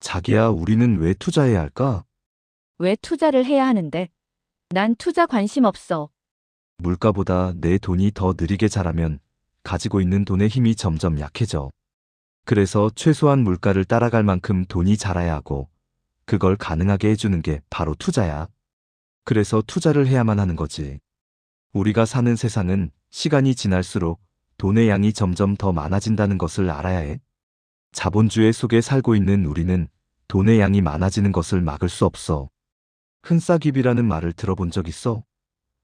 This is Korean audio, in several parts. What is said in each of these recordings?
자기야, 우리는 왜 투자해야 할까? 왜 투자를 해야 하는데? 난 투자 관심 없어. 물가보다 내 돈이 더 느리게 자라면 가지고 있는 돈의 힘이 점점 약해져. 그래서 최소한 물가를 따라갈 만큼 돈이 자라야 하고 그걸 가능하게 해주는 게 바로 투자야. 그래서 투자를 해야만 하는 거지. 우리가 사는 세상은 시간이 지날수록 돈의 양이 점점 더 많아진다는 것을 알아야 해. 자본주의 속에 살고 있는 우리는 돈의 양이 많아지는 것을 막을 수 없어. 흔싸기비라는 말을 들어본 적 있어?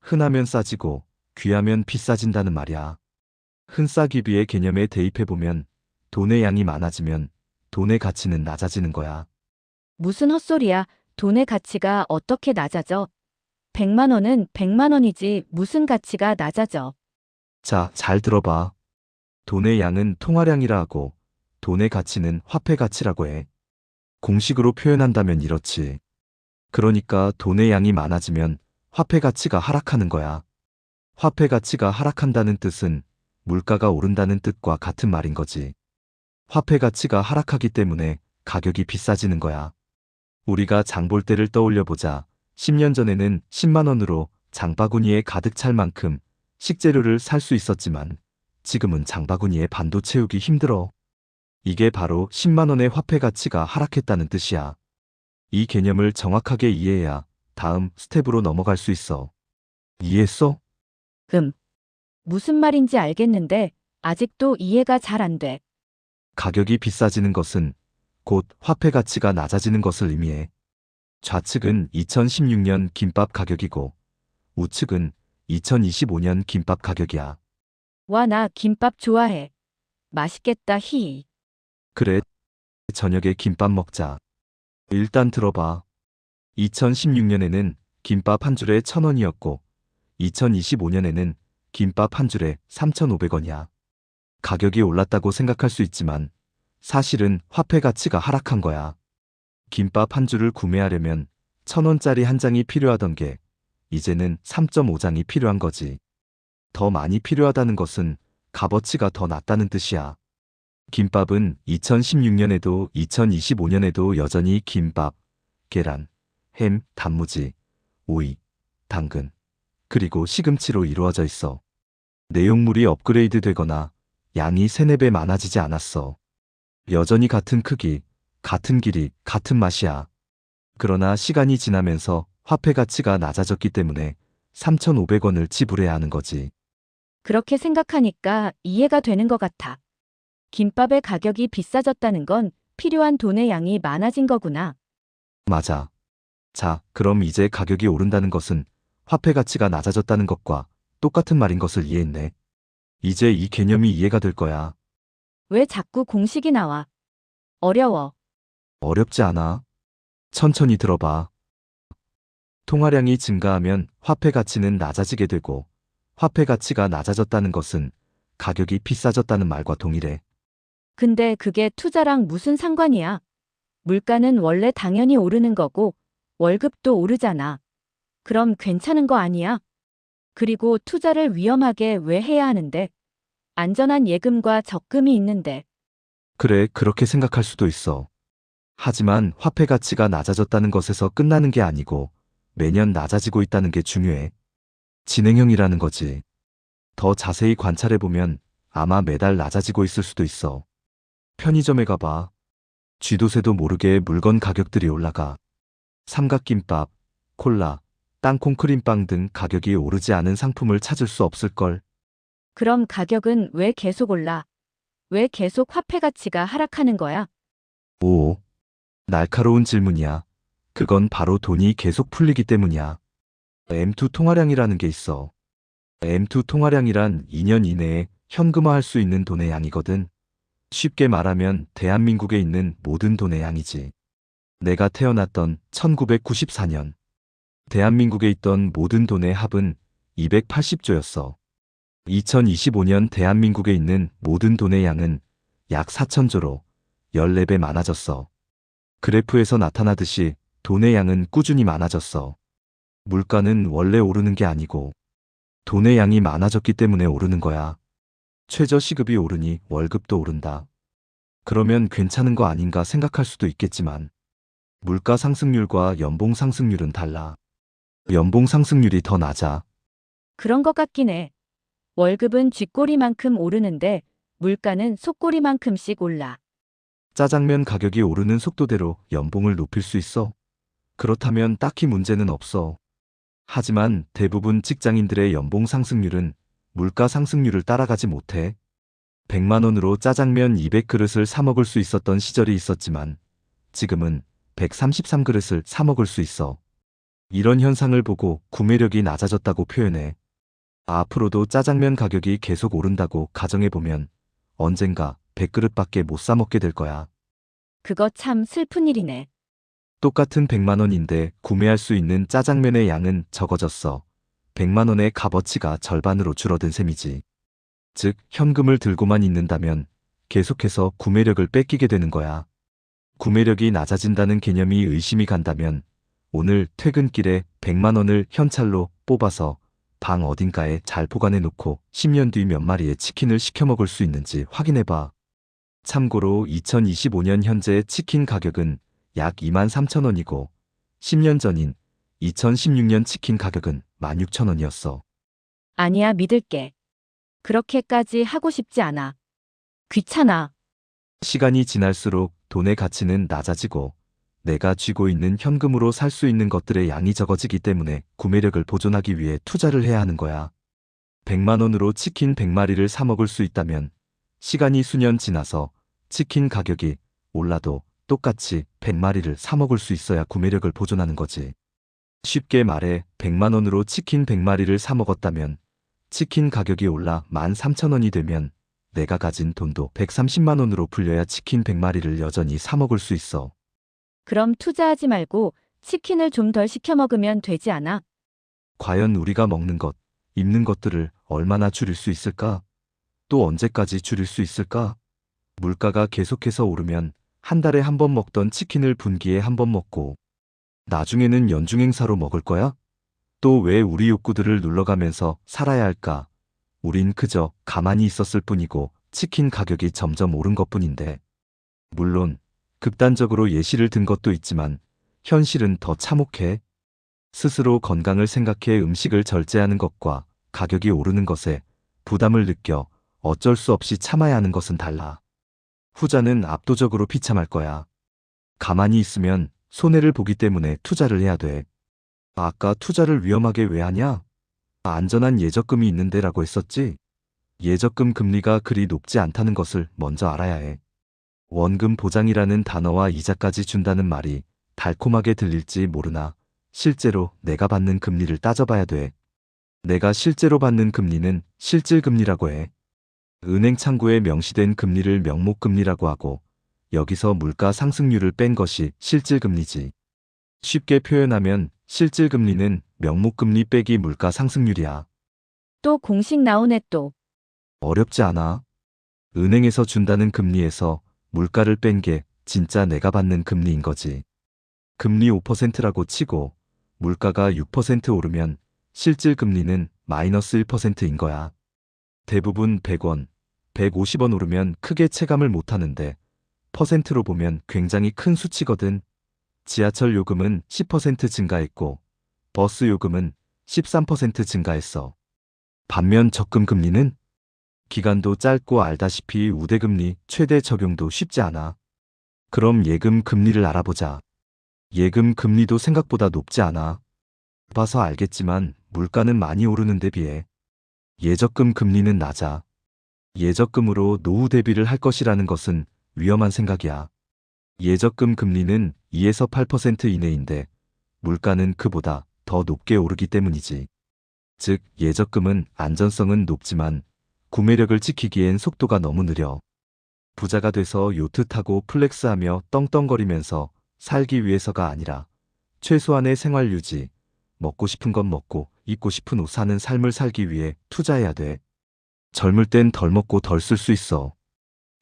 흔하면 싸지고 귀하면 비싸진다는 말이야. 흔싸기비의 개념에 대입해보면 돈의 양이 많아지면 돈의 가치는 낮아지는 거야. 무슨 헛소리야. 돈의 가치가 어떻게 낮아져? 100만 원은 100만 원이지 무슨 가치가 낮아져. 자, 잘 들어봐. 돈의 양은 통화량이라 하고 돈의 가치는 화폐 가치라고 해. 공식으로 표현한다면 이렇지. 그러니까 돈의 양이 많아지면 화폐 가치가 하락하는 거야. 화폐 가치가 하락한다는 뜻은 물가가 오른다는 뜻과 같은 말인 거지. 화폐 가치가 하락하기 때문에 가격이 비싸지는 거야. 우리가 장볼 때를 떠올려 보자. 10년 전에는 10만 원으로 장바구니에 가득 찰 만큼 식재료를 살 수 있었지만 지금은 장바구니에 반도 채우기 힘들어. 이게 바로 10만 원의 화폐 가치가 하락했다는 뜻이야. 이 개념을 정확하게 이해해야 다음 스텝으로 넘어갈 수 있어. 이해했어? 음. 무슨 말인지 알겠는데 아직도 이해가 잘 안 돼. 가격이 비싸지는 것은 곧 화폐 가치가 낮아지는 것을 의미해. 좌측은 2016년 김밥 가격이고 우측은 2025년 김밥 가격이야. 와, 나 김밥 좋아해. 맛있겠다, 히히. 그래, 저녁에 김밥 먹자. 일단 들어봐. 2016년에는 김밥 한 줄에 1,000원이었고 2025년에는 김밥 한 줄에 3,500원이야. 가격이 올랐다고 생각할 수 있지만 사실은 화폐 가치가 하락한 거야. 김밥 한 줄을 구매하려면 1,000원짜리 한 장이 필요하던 게 이제는 3.5장이 필요한 거지. 더 많이 필요하다는 것은 값어치가 더 낮다는 뜻이야. 김밥은 2016년에도 2025년에도 여전히 김밥, 계란, 햄, 단무지, 오이, 당근, 그리고 시금치로 이루어져 있어. 내용물이 업그레이드 되거나 양이 3, 4배 많아지지 않았어. 여전히 같은 크기, 같은 길이, 같은 맛이야. 그러나 시간이 지나면서 화폐 가치가 낮아졌기 때문에 3,500원을 지불해야 하는 거지. 그렇게 생각하니까 이해가 되는 것 같아. 김밥의 가격이 비싸졌다는 건 필요한 돈의 양이 많아진 거구나. 맞아. 자, 그럼 이제 가격이 오른다는 것은 화폐 가치가 낮아졌다는 것과 똑같은 말인 것을 이해했네. 이제 이 개념이 이해가 될 거야. 왜 자꾸 공식이 나와? 어려워. 어렵지 않아. 천천히 들어봐. 통화량이 증가하면 화폐 가치는 낮아지게 되고 화폐 가치가 낮아졌다는 것은 가격이 비싸졌다는 말과 동일해. 근데 그게 투자랑 무슨 상관이야? 물가는 원래 당연히 오르는 거고 월급도 오르잖아. 그럼 괜찮은 거 아니야? 그리고 투자를 위험하게 왜 해야 하는데? 안전한 예금과 적금이 있는데. 그래, 그렇게 생각할 수도 있어. 하지만 화폐 가치가 낮아졌다는 것에서 끝나는 게 아니고 매년 낮아지고 있다는 게 중요해. 진행형이라는 거지. 더 자세히 관찰해보면 아마 매달 낮아지고 있을 수도 있어. 편의점에 가봐. 쥐도 새도 모르게 물건 가격들이 올라가. 삼각김밥, 콜라, 땅콩 크림빵 등 가격이 오르지 않은 상품을 찾을 수 없을걸. 그럼 가격은 왜 계속 올라? 왜 계속 화폐 가치가 하락하는 거야? 오, 날카로운 질문이야. 그건 바로 돈이 계속 풀리기 때문이야. M2 통화량이라는 게 있어. M2 통화량이란 2년 이내에 현금화할 수 있는 돈의 양이거든. 쉽게 말하면 대한민국에 있는 모든 돈의 양이지. 내가 태어났던 1994년, 대한민국에 있던 모든 돈의 합은 280조였어. 2025년 대한민국에 있는 모든 돈의 양은 약 4천조로 14배 많아졌어. 그래프에서 나타나듯이 돈의 양은 꾸준히 많아졌어. 물가는 원래 오르는 게 아니고 돈의 양이 많아졌기 때문에 오르는 거야. 최저시급이 오르니 월급도 오른다. 그러면 괜찮은 거 아닌가 생각할 수도 있겠지만 물가 상승률과 연봉 상승률은 달라. 연봉 상승률이 더 낮아. 그런 것 같긴 해. 월급은 쥐꼬리만큼 오르는데 물가는 속꼬리만큼씩 올라. 짜장면 가격이 오르는 속도대로 연봉을 높일 수 있어. 그렇다면 딱히 문제는 없어. 하지만 대부분 직장인들의 연봉 상승률은 물가 상승률을 따라가지 못해. 100만 원으로 짜장면 200그릇을 사 먹을 수 있었던 시절이 있었지만 지금은 133그릇을 사 먹을 수 있어. 이런 현상을 보고 구매력이 낮아졌다고 표현해. 앞으로도 짜장면 가격이 계속 오른다고 가정해보면 언젠가 100그릇밖에 못 사 먹게 될 거야. 그거 참 슬픈 일이네. 똑같은 100만 원인데 구매할 수 있는 짜장면의 양은 적어졌어. 100만 원의 값어치가 절반으로 줄어든 셈이지. 즉, 현금을 들고만 있는다면 계속해서 구매력을 뺏기게 되는 거야. 구매력이 낮아진다는 개념이 의심이 간다면 오늘 퇴근길에 100만 원을 현찰로 뽑아서 방 어딘가에 잘 보관해 놓고 10년 뒤 몇 마리의 치킨을 시켜 먹을 수 있는지 확인해 봐. 참고로 2025년 현재 치킨 가격은 약 23,000원이고 10년 전인 2016년 치킨 가격은 16,000원이었어. 아니야, 믿을게. 그렇게까지 하고 싶지 않아. 귀찮아. 시간이 지날수록 돈의 가치는 낮아지고 내가 쥐고 있는 현금으로 살 수 있는 것들의 양이 적어지기 때문에 구매력을 보존하기 위해 투자를 해야 하는 거야. 100만 원으로 치킨 100마리를 사 먹을 수 있다면 시간이 수년 지나서 치킨 가격이 올라도 똑같이 100마리를 사 먹을 수 있어야 구매력을 보존하는 거지. 쉽게 말해 100만 원으로 치킨 100마리를 사 먹었다면 치킨 가격이 올라 13,000원이 되면 내가 가진 돈도 130만 원으로 불려야 치킨 100마리를 여전히 사 먹을 수 있어. 그럼 투자하지 말고 치킨을 좀 덜 시켜 먹으면 되지 않아? 과연 우리가 먹는 것, 입는 것들을 얼마나 줄일 수 있을까? 또 언제까지 줄일 수 있을까? 물가가 계속해서 오르면 한 달에 한 번 먹던 치킨을 분기에 한 번 먹고 나중에는 연중행사로 먹을 거야? 또 왜 우리 욕구들을 눌러가면서 살아야 할까? 우린 그저 가만히 있었을 뿐이고 치킨 가격이 점점 오른 것뿐인데. 물론 극단적으로 예시를 든 것도 있지만 현실은 더 참혹해. 스스로 건강을 생각해 음식을 절제하는 것과 가격이 오르는 것에 부담을 느껴 어쩔 수 없이 참아야 하는 것은 달라. 후자는 압도적으로 비참할 거야. 가만히 있으면 손해를 보기 때문에 투자를 해야 돼. 아까 투자를 위험하게 왜 하냐? 안전한 예적금이 있는데라고 했었지? 예적금 금리가 그리 높지 않다는 것을 먼저 알아야 해. 원금 보장이라는 단어와 이자까지 준다는 말이 달콤하게 들릴지 모르나 실제로 내가 받는 금리를 따져봐야 돼. 내가 실제로 받는 금리는 실질금리라고 해. 은행 창구에 명시된 금리를 명목금리라고 하고 여기서 물가 상승률을 뺀 것이 실질금리지. 쉽게 표현하면 실질금리는 명목금리 빼기 물가 상승률이야. 또 공식 나오네 또. 어렵지 않아. 은행에서 준다는 금리에서 물가를 뺀 게 진짜 내가 받는 금리인 거지. 금리 5%라고 치고 물가가 6% 오르면 실질금리는 마이너스 1%인 거야. 대부분 100원, 150원 오르면 크게 체감을 못하는데 퍼센트로 보면 굉장히 큰 수치거든. 지하철 요금은 10% 증가했고 버스 요금은 13% 증가했어. 반면 적금 금리는 기간도 짧고 알다시피 우대금리 최대 적용도 쉽지 않아. 그럼 예금 금리를 알아보자. 예금 금리도 생각보다 높지 않아. 봐서 알겠지만 물가는 많이 오르는 데 비해 예적금 금리는 낮아. 예적금으로 노후 대비를 할 것이라는 것은 위험한 생각이야. 예적금 금리는 2에서 8% 이내인데 물가는 그보다 더 높게 오르기 때문이지. 즉, 예적금은 안전성은 높지만 구매력을 지키기엔 속도가 너무 느려. 부자가 돼서 요트 타고 플렉스하며 떵떵거리면서 살기 위해서가 아니라 최소한의 생활 유지, 먹고 싶은 건 먹고 입고 싶은 옷 사는 삶을 살기 위해 투자해야 돼. 젊을 땐 덜 먹고 덜 쓸 수 있어.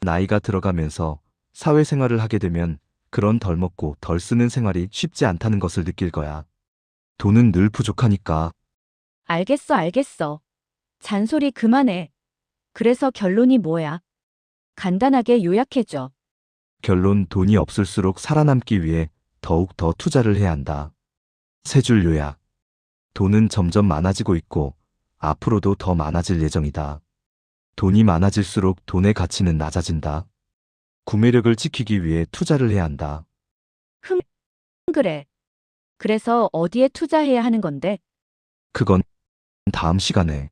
나이가 들어가면서 사회생활을 하게 되면 그런 덜 먹고 덜 쓰는 생활이 쉽지 않다는 것을 느낄 거야. 돈은 늘 부족하니까. 알겠어, 알겠어. 잔소리 그만해. 그래서 결론이 뭐야? 간단하게 요약해줘. 결론 돈이 없을수록 살아남기 위해 더욱 더 투자를 해야 한다. 세 줄 요약. 돈은 점점 많아지고 있고 앞으로도 더 많아질 예정이다. 돈이 많아질수록 돈의 가치는 낮아진다. 구매력을 지키기 위해 투자를 해야 한다. 그래. 그래서 어디에 투자해야 하는 건데? 그건 다음 시간에